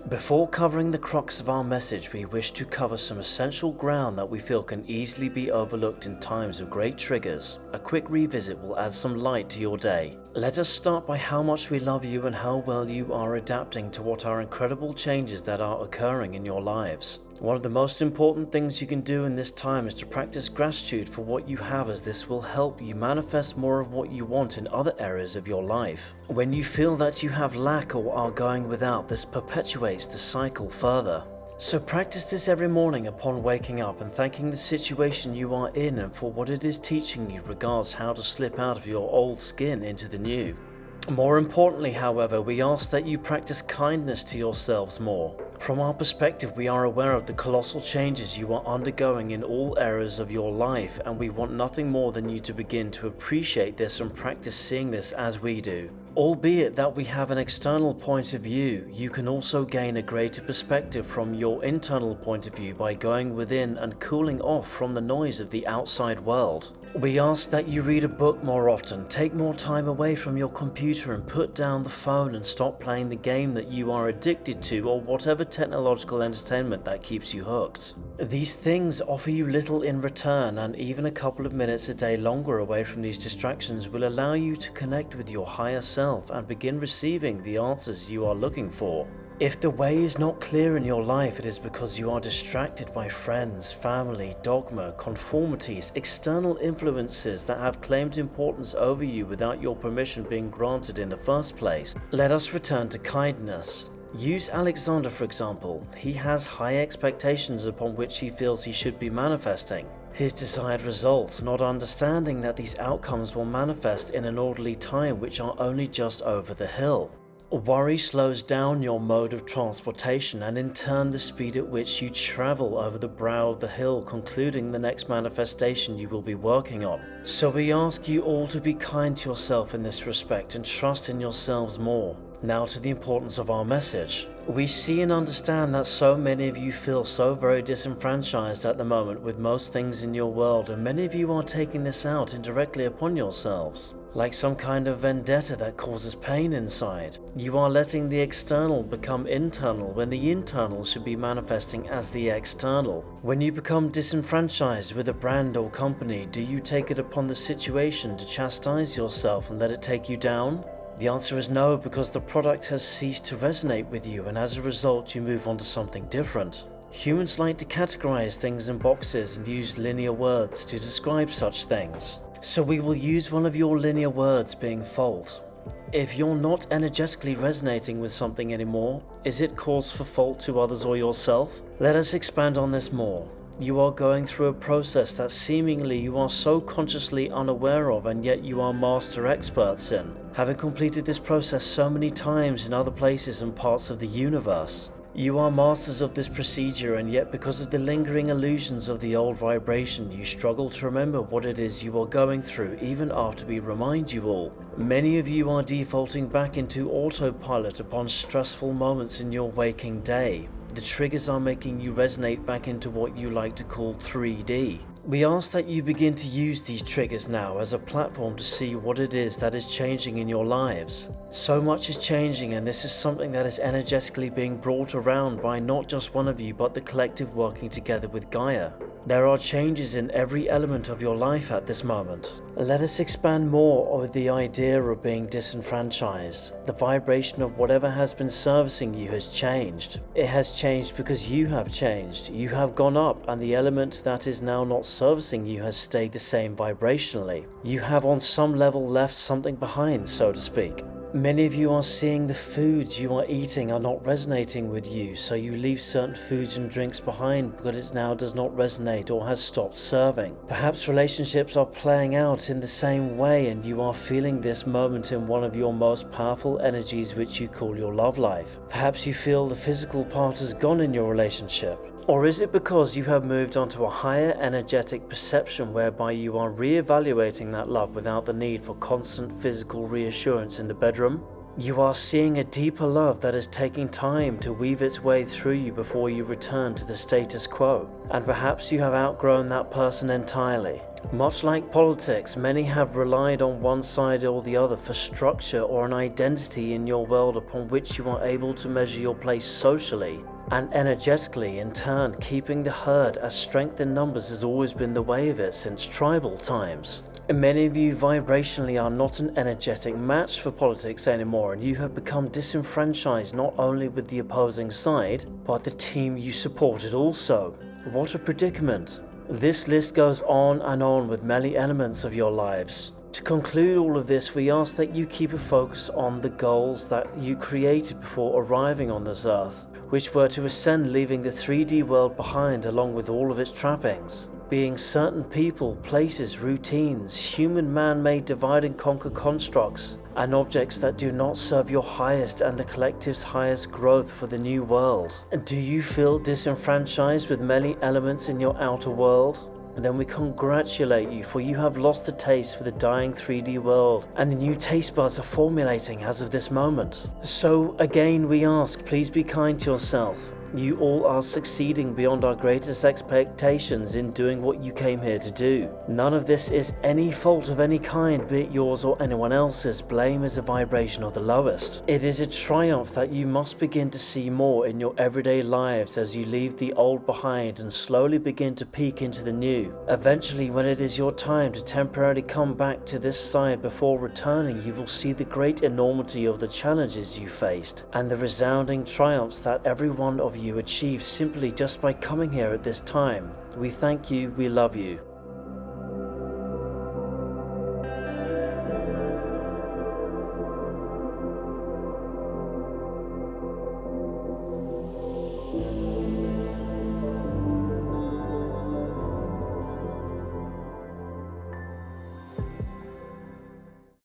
Before covering the crux of our message, we wish to cover some essential ground that we feel can easily be overlooked in times of great triggers. A quick revisit will add some light to your day. Let us start by how much we love you and how well you are adapting to what are incredible changes that are occurring in your lives. One of the most important things you can do in this time is to practice gratitude for what you have, as this will help you manifest more of what you want in other areas of your life. When you feel that you have lack or are going without, this perpetuates the cycle further. So practice this every morning upon waking up and thanking the situation you are in and for what it is teaching you regards how to slip out of your old skin into the new. More importantly, however, we ask that you practice kindness to yourselves more. From our perspective, we are aware of the colossal changes you are undergoing in all areas of your life, and we want nothing more than you to begin to appreciate this and practice seeing this as we do. Albeit that we have an external point of view, you can also gain a greater perspective from your internal point of view by going within and cooling off from the noise of the outside world. We ask that you read a book more often, take more time away from your computer and put down the phone and stop playing the game that you are addicted to, or whatever technological entertainment that keeps you hooked. These things offer you little in return, and even a couple of minutes a day longer away from these distractions will allow you to connect with your higher self and begin receiving the answers you are looking for. If the way is not clear in your life, it is because you are distracted by friends, family, dogma, conformities, external influences that have claimed importance over you without your permission being granted in the first place. Let us return to kindness. Use Alexander for example. He has high expectations upon which he feels he should be manifesting his desired results, not understanding that these outcomes will manifest in an orderly time which are only just over the hill. Worry slows down your mode of transportation and in turn the speed at which you travel over the brow of the hill, concluding the next manifestation you will be working on. So we ask you all to be kind to yourself in this respect and trust in yourselves more. Now to the importance of our message. We see and understand that so many of you feel so very disenfranchised at the moment with most things in your world, and many of you are taking this out indirectly upon yourselves, like some kind of vendetta that causes pain inside. You are letting the external become internal when the internal should be manifesting as the external. When you become disenfranchised with a brand or company, do you take it upon the situation to chastise yourself and let it take you down? The answer is no, because the product has ceased to resonate with you, and as a result you move on to something different. Humans like to categorize things in boxes and use linear words to describe such things. So we will use one of your linear words, being fault. If you're not energetically resonating with something anymore, is it cause for fault to others or yourself? Let us expand on this more. You are going through a process that seemingly you are so consciously unaware of, and yet you are master experts in, having completed this process so many times in other places and parts of the universe. You are masters of this procedure, and yet because of the lingering illusions of the old vibration, you struggle to remember what it is you are going through even after we remind you all. Many of you are defaulting back into autopilot upon stressful moments in your waking day. The triggers are making you resonate back into what you like to call 3D. We ask that you begin to use these triggers now as a platform to see what it is that is changing in your lives. So much is changing, and this is something that is energetically being brought around by not just one of you but the collective working together with Gaia. There are changes in every element of your life at this moment. Let us expand more over the idea of being disenfranchised. The vibration of whatever has been servicing you has changed. It has changed because you have changed. You have gone up, and the element that is now not servicing you has stayed the same vibrationally. You have on some level left something behind, so to speak. Many of you are seeing the foods you are eating are not resonating with you, so you leave certain foods and drinks behind because it now does not resonate or has stopped serving. Perhaps relationships are playing out in the same way, and you are feeling this moment in one of your most powerful energies, which you call your love life. Perhaps you feel the physical part has gone in your relationship. Or is it because you have moved on to a higher energetic perception whereby you are re-evaluating that love without the need for constant physical reassurance in the bedroom? You are seeing a deeper love that is taking time to weave its way through you before you return to the status quo, and perhaps you have outgrown that person entirely. Much like politics, many have relied on one side or the other for structure or an identity in your world upon which you are able to measure your place socially and energetically, in turn keeping the herd, as strength in numbers has always been the way of it since tribal times. And many of you vibrationally are not an energetic match for politics anymore, and you have become disenfranchised not only with the opposing side, but the team you supported also. What a predicament. This list goes on and on with many elements of your lives. To conclude all of this, we ask that you keep a focus on the goals that you created before arriving on this earth, which were to ascend, leaving the 3D world behind along with all of its trappings, being certain people, places, routines, human man-made divide and conquer constructs, and objects that do not serve your highest and the collective's highest growth for the new world. Do you feel disenfranchised with many elements in your outer world? Then we congratulate you, for you have lost the taste for the dying 3D world, and the new taste buds are formulating as of this moment. So again we ask, please be kind to yourself. You all are succeeding beyond our greatest expectations in doing what you came here to do. None of this is any fault of any kind, be it yours or anyone else's. Blame is a vibration of the lowest. It is a triumph that you must begin to see more in your everyday lives as you leave the old behind and slowly begin to peek into the new. Eventually, when it is your time to temporarily come back to this side before returning, you will see the great enormity of the challenges you faced and the resounding triumphs that every one of you achieved simply just by coming here at this time. We thank you, we love you.